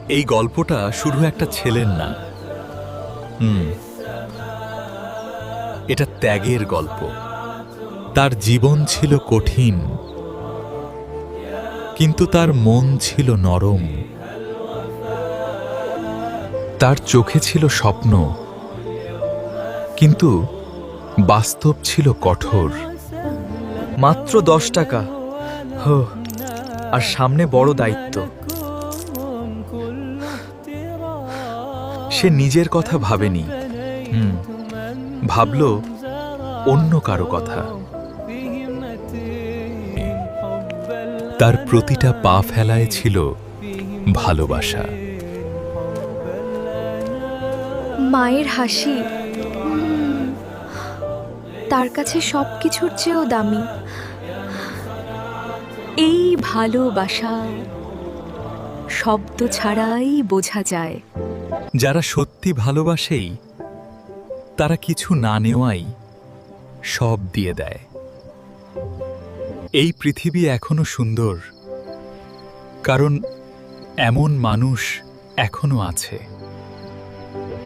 এই গল্পটা শুধু একটা ছেলের না, এটা ত্যাগের গল্প। তার জীবন ছিল কঠিন, কিন্তু তার মন ছিল নরম। তার চোখে ছিল স্বপ্ন, কিন্তু বাস্তব ছিল কঠোর। মাত্র 10 টাকা, হো, আর সামনে বড় দায়িত্ব। সে নিজের কথা ভাবেনি, ভাবল অন্য কারো কথা। তার প্রতিটা পা ফেলায় ছিল ভালোবাসা। মায়ের হাসি তার কাছে সবকিছুর চেয়েও দামি। এই ভালোবাসা শব্দ ছাড়াই বোঝা যায়। যারা সত্যি ভালোবাসেই, তারা কিছু না নেওয়াই সব দিয়ে দেয়। এই পৃথিবী এখনো সুন্দর, কারণ এমন মানুষ এখনো আছে।